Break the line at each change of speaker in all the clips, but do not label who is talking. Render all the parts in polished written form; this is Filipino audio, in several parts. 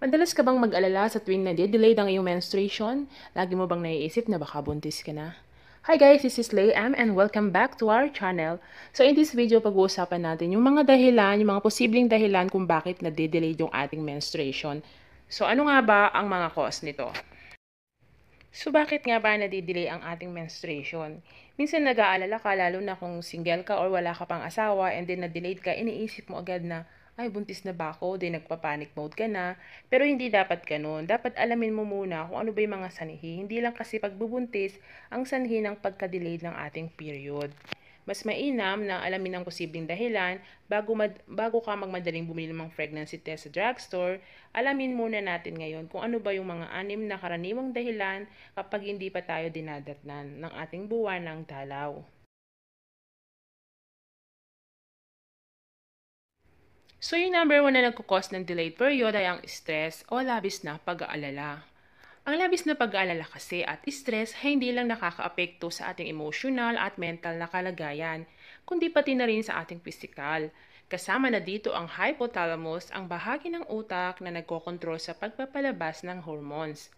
Madalas ka bang mag-alala sa tuwing nade-delayed ang iyong menstruation? Lagi mo bang naiisip na baka buntis ka na? Hi guys, this is Lay M and welcome back to our channel. So in this video, pag-uusapan natin yung mga dahilan, yung mga posibleng dahilan kung bakit nade-delayed yung ating menstruation. So ano nga ba ang mga cause nito? So bakit nga ba nade-delay ang ating menstruation? Minsan nag-aalala ka lalo na kung single ka or wala ka pang asawa and then na-delayed ka, iniisip mo agad na ay buntis na ba ako? Then nagpa-panic mode ka na. Pero hindi dapat ganun. Dapat alamin mo muna kung ano ba yung mga sanhi. Hindi lang kasi pagbubuntis ang sanhi ng pagka-delayed ng ating period. Mas mainam na alamin ang posibleng dahilan bago ka magmadaling bumili ng pregnancy test sa drugstore. Alamin muna natin ngayon kung ano ba yung mga 6 na karaniwang dahilan kapag hindi pa tayo dinadatnan ng ating buwan ng dalaw. So yung number 1 na nagkukos ng delayed period ay ang stress o labis na pag-aalala. Ang labis na pag-aalala kasi at stress ay hindi lang nakakaapekto sa ating emotional at mental na kalagayan, kundi pati na rin sa ating pisikal. Kasama na dito ang hypothalamus, ang bahagi ng utak na nagkokontrol sa pagpapalabas ng hormones.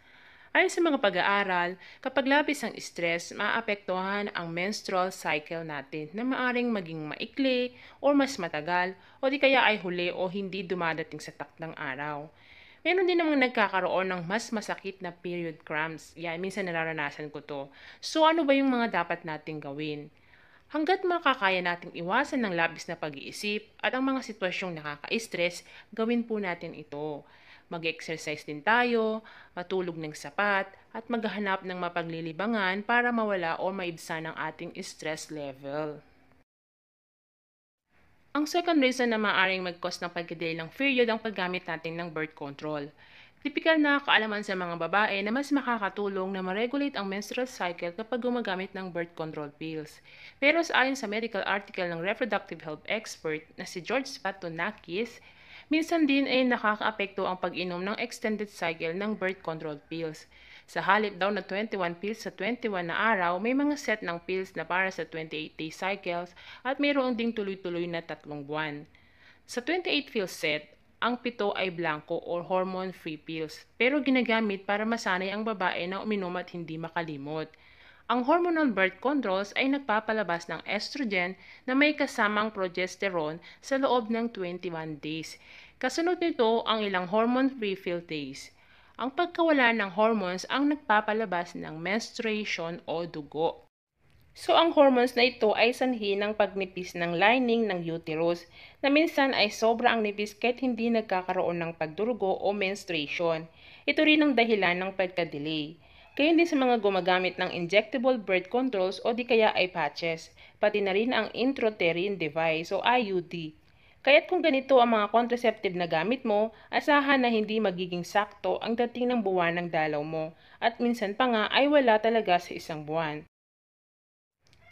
Ayon sa mga pag-aaral, kapag labis ang stress, maapektuhan ang menstrual cycle natin na maaring maging maikli o mas matagal o di kaya ay huli o hindi dumadating sa takdang araw. Meron din namang nagkakaroon ng mas masakit na period cramps. Yan, minsan nararanasan ko to. So ano ba yung mga dapat nating gawin? Hanggat makakaya nating iwasan ng labis na pag-iisip at ang mga sitwasyong nakaka-stress, gawin po natin ito. Mag-exercise din tayo, matulog ng sapat, at maghanap ng mapaglilibangan para mawala o maibsan ang ating stress level. Ang second reason na maaaring mag-cause ng pagkadelay ng period ang paggamit natin ng birth control. Tipikal na kaalaman sa mga babae na mas makakatulong na ma-regulate ang menstrual cycle kapag gumagamit ng birth control pills. Pero ayon sa medical article ng reproductive health expert na si George Patonakis, minsan din ay nakakaapekto ang pag-inom ng extended cycle ng birth control pills. Sa halip daw na 21 pills sa 21 na araw, may mga set ng pills na para sa 28-day cycles at mayroon ding tuloy-tuloy na 3 buwan. Sa 28 pill set, ang 7 ay blanco or hormone-free pills, pero ginagamit para masanay ang babae na uminom at hindi makalimot. Ang hormonal birth controls ay nagpapalabas ng estrogen na may kasamang progesterone sa loob ng 21 days. Kasunod nito ang ilang hormone-free pill days. Ang pagkawala ng hormones ang nagpapalabas ng menstruation o dugo. So ang hormones na ito ay sanhi ng pagnipis ng lining ng uterus na minsan ay sobra ang nipis kahit hindi nagkakaroon ng pagdurugo o menstruation. Ito rin ang dahilan ng pagka-delay. Gayon din sa mga gumagamit ng injectable birth controls o di kaya ay patches, pati na rin ang intrauterine device o IUD. Kaya't kung ganito ang mga contraceptive na gamit mo, asahan na hindi magiging sakto ang dating ng buwan ng dalaw mo at minsan pa nga ay wala talaga sa isang buwan.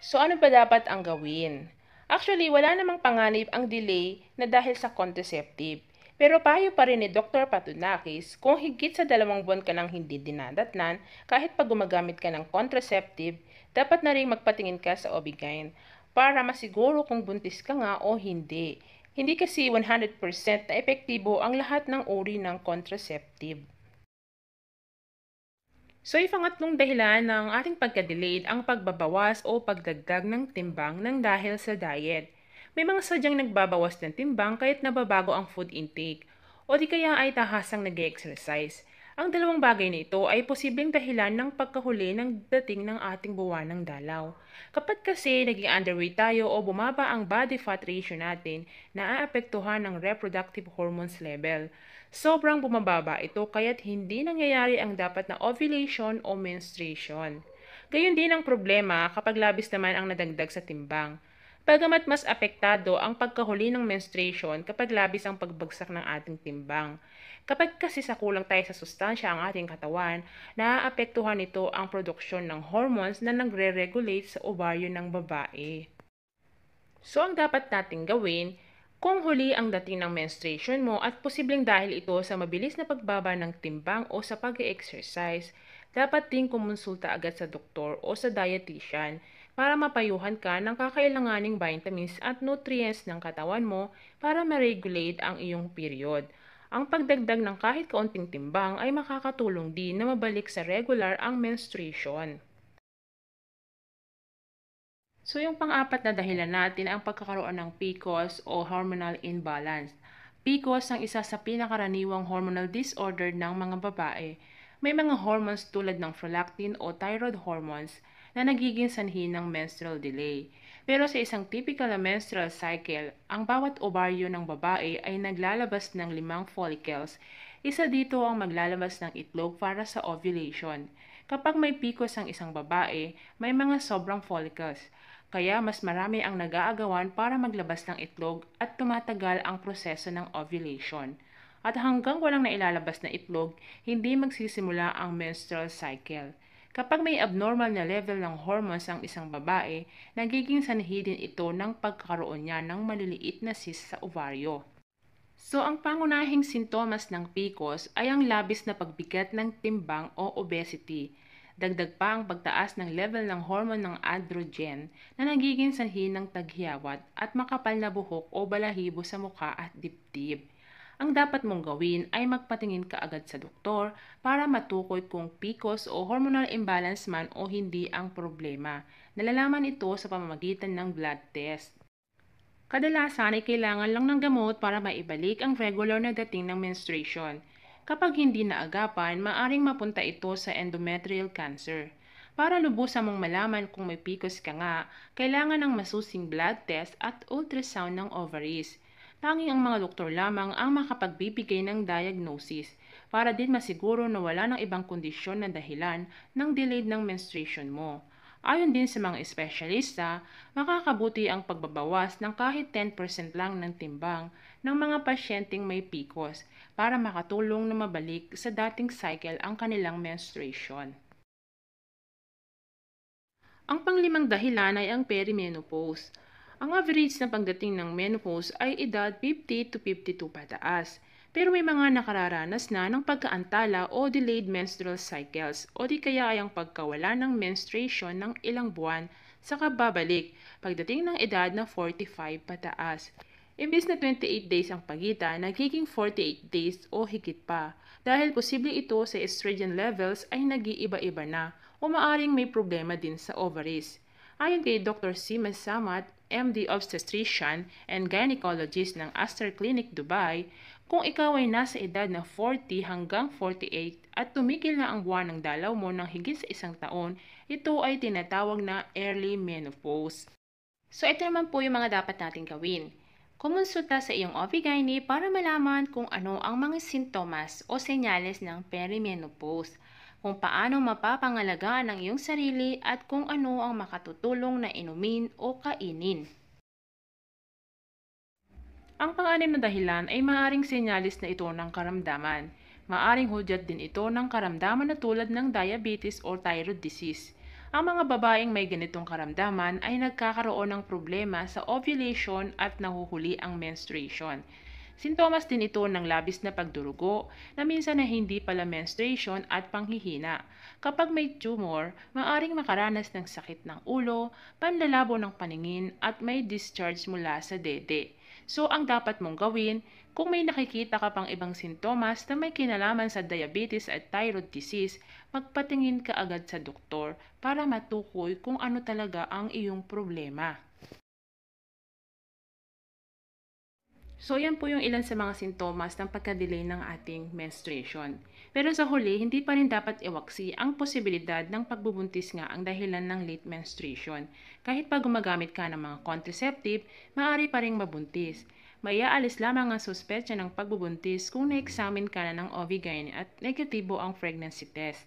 So ano ba dapat ang gawin? Actually, wala namang panganib ang delay na dahil sa contraceptive. Pero payo pa rin ni Dr. Patunakis kung higit sa 2 buwan ka nang hindi dinadatnan, kahit pag gumagamit ka ng contraceptive, dapat na rin magpatingin ka sa OB-GYN para masiguro kung buntis ka nga o hindi. Hindi kasi 100% na epektibo ang lahat ng uri ng contraceptive. So, yung pangatlong dahilan ng ating pagka-delayed ang pagbabawas o pagdagdag ng timbang ng dahil sa diet. May mga sadyang nagbabawas ng timbang kahit nababago ang food intake o di kaya ay tahasang nag-exercise. Ang dalawang bagay na ito ay posibleng dahilan ng pagkahuli ng dating ng ating buwan ng dalaw. Kapag kasi naging underweight tayo o bumaba ang body fat ratio natin, naaapektuhan ng reproductive hormones level. Sobrang bumababa ito kaya't hindi nangyayari ang dapat na ovulation o menstruation. Gayon din ang problema kapag labis naman ang nadagdag sa timbang. Bagamat mas apektado ang pagkahuli ng menstruation kapag labis ang pagbagsak ng ating timbang. Kapag kasi sa kulang tayo sa sustansya ang ating katawan, naaapektuhan nito ang produksyon ng hormones na nagre-regulate sa ovaryo ng babae. So ang dapat nating gawin, kung huli ang dating ng menstruation mo at posibleng dahil ito sa mabilis na pagbaba ng timbang o sa pag-exercise, dapat ding kumonsulta agad sa doktor o sa dietitian para mapayuhan ka ng kakailanganing vitamins at nutrients ng katawan mo para ma-regulate ang iyong period. Ang pagdagdag ng kahit kaunting timbang ay makakatulong din na mabalik sa regular ang menstruation. So yung pang-apat na dahilan natin ay ang pagkakaroon ng PCOS o hormonal imbalance. PCOS ang isa sa pinakaraniwang hormonal disorder ng mga babae. May mga hormones tulad ng prolactin o thyroid hormones na nagiging sanhi ng menstrual delay. Pero sa isang typical na menstrual cycle, ang bawat ovaryo ng babae ay naglalabas ng 5 follicles. Isa dito ang maglalabas ng itlog para sa ovulation. Kapag may PCOS ang isang babae, may mga sobrang follicles. Kaya mas marami ang nag-aagawan para maglabas ng itlog at tumatagal ang proseso ng ovulation. At hanggang walang nailalabas na itlog, hindi magsisimula ang menstrual cycle. Kapag may abnormal na level ng hormones ang isang babae, nagiging sanhi din ito ng pagkakaroon niya ng maliliit na cyst sa ovaryo. So, ang pangunahing sintomas ng PCOS ay ang labis na pagbigat ng timbang o obesity. Dagdag pa ang pagtaas ng level ng hormone ng androgen na nagiging sanhi ng taghiyawat at makapal na buhok o balahibo sa mukha at dibdib. Ang dapat mong gawin ay magpatingin ka agad sa doktor para matukoy kung PCOS o hormonal imbalance man o hindi ang problema. Nalalaman ito sa pamamagitan ng blood test. Kadalasan ay kailangan lang ng gamot para maibalik ang regular na dating ng menstruation. Kapag hindi naagapan, maaring mapunta ito sa endometrial cancer. Para lubusan mong malaman kung may PCOS ka nga, kailangan ng masusing blood test at ultrasound ng ovaries. Tanging ang mga doktor lamang ang makapagbibigay ng diagnosis para din masiguro na wala ng ibang kondisyon na dahilan ng delayed ng menstruation mo. Ayon din sa mga espesyalista, makakabuti ang pagbabawas ng kahit 10% lang ng timbang ng mga pasyenteng may PCOS para makatulong na mabalik sa dating cycle ang kanilang menstruation. Ang panglimang dahilan ay ang perimenopause. Ang average na pagdating ng menopause ay edad 50 to 52 pataas. Pero may mga nakararanas na ng pagkaantala o delayed menstrual cycles o di kaya ay ang pagkawala ng menstruation ng ilang buwan sa kababalik pagdating ng edad na 45 pataas. Imbis na 28 days ang pagitan, nagiging 48 days o higit pa dahil posible ito sa estrogen levels ay nag-iiba-iba na o maaring may problema din sa ovaries. Ayon kay Dr. Sima Samat, MD Obstetrician and Gynecologist ng Aster Clinic Dubai, kung ikaw ay nasa edad na 40 hanggang 48 at tumigil na ang buwan ng dalaw mo ng higit sa isang taon, ito ay tinatawag na early menopause. So ito naman po yung mga dapat natin gawin. Kumonsulta sa iyong OB/GYN para malaman kung ano ang mga sintomas o senyales ng perimenopause, kung paano mapapangalagaan ang iyong sarili at kung ano ang makatutulong na inumin o kainin. Ang pang-anim na dahilan ay maaaring senyalis na ito ng karamdaman. Maaaring hudyat din ito ng karamdaman na tulad ng diabetes o thyroid disease. Ang mga babaeng may ganitong karamdaman ay nagkakaroon ng problema sa ovulation at nahuhuli ang menstruation. Sintomas din ito ng labis na pagdurugo na minsan na hindi pala menstruation at panghihina. Kapag may tumor, maaaring makaranas ng sakit ng ulo, panlalabo ng paningin at may discharge mula sa dede. So, ang dapat mong gawin, kung may nakikita ka pang ibang sintomas na may kinalaman sa diabetes at thyroid disease, magpatingin ka agad sa doktor para matukoy kung ano talaga ang iyong problema. So, yan po yung ilan sa mga sintomas ng pagka-delay ng ating menstruation. Pero sa huli, hindi pa rin dapat iwaksi ang posibilidad ng pagbubuntis nga ang dahilan ng late menstruation. Kahit pa gumagamit ka ng mga contraceptive, maaari pa rin mabuntis. Maiaalis lamang ang suspetsya ng pagbubuntis kung na-examine ka na ng OB/GYN at negatibo ang pregnancy test.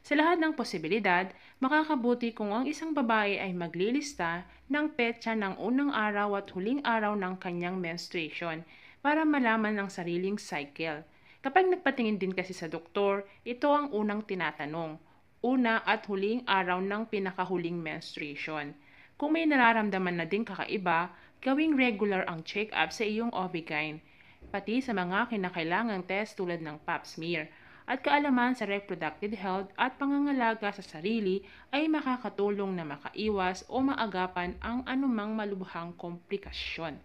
Sa lahat ng posibilidad, makakabuti kung ang isang babae ay maglilista ng petsa ng unang araw at huling araw ng kanyang menstruation para malaman ang sariling cycle. Kapag nagpatingin din kasi sa doktor, ito ang unang tinatanong, una at huling araw ng pinakahuling menstruation. Kung may nararamdaman na din kakaiba, gawing regular ang check-up sa iyong OB/GYN, pati sa mga kinakailangang test tulad ng pap smear at kaalaman sa reproductive health at pangangalaga sa sarili ay makakatulong na makaiwas o maagapan ang anumang malubhang komplikasyon.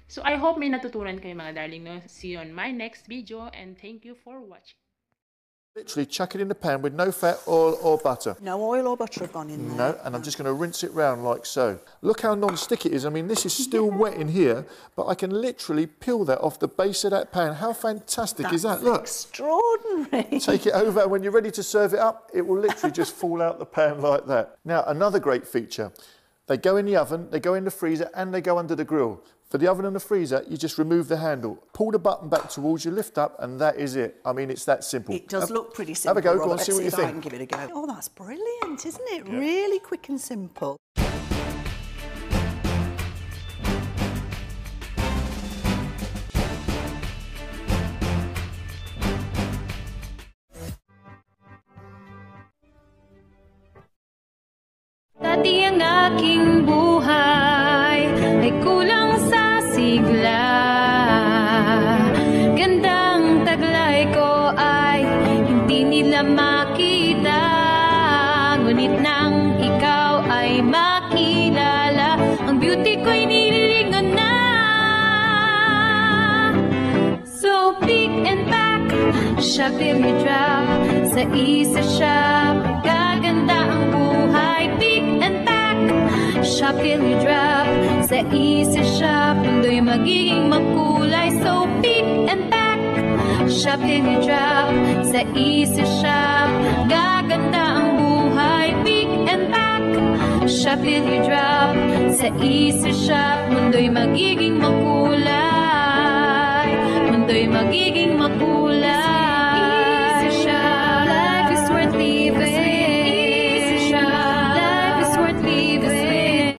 So I hope may natutunan kayo mga darling. No? See you on my next video and thank you for watching.
Literally chuck it in the pan with no fat, oil or butter.
No oil or butter have gone in there.
No, and I'm just going to rinse it round like so. Look how non-stick it is. I mean, this is still wet in here, but I can literally peel that off the base of that pan. How fantastic is that? Look.
Extraordinary.
Take it over, and when you're ready to serve it up, it will literally just fall out the pan like that. Now, another great feature. They go in the oven, they go in the freezer, and they go under the grill. For the oven and the freezer, you just remove the handle, pull the button back towards you, lift up, and that is it. I mean, it's that simple.
It does look pretty simple.
Have a go,
Robert.
go on, see what you
Let's see if I
think.
can give it a go. Oh, that's brilliant, isn't it? Yeah. Really quick and simple.
Dati ang aking buhay ay kulang sa sigla. Gandang taglay ko ay hindi nila makita. Ngunit nang ikaw ay makilala, ang beauty ko'y nililingon na. So pick and pack, shop till you drop. Sa isa shop, gaganda ang buhay. Pick and pack, shop till you drop. Sa isa shop, mundo'y magiging makulay. So pick and pack, shop till you drop. Sa isa shop, gaganda ang buhay. Pick and pack, shop till you drop. Sa isa shop, mundo'y magiging makulay. Mundo'y magiging makulay.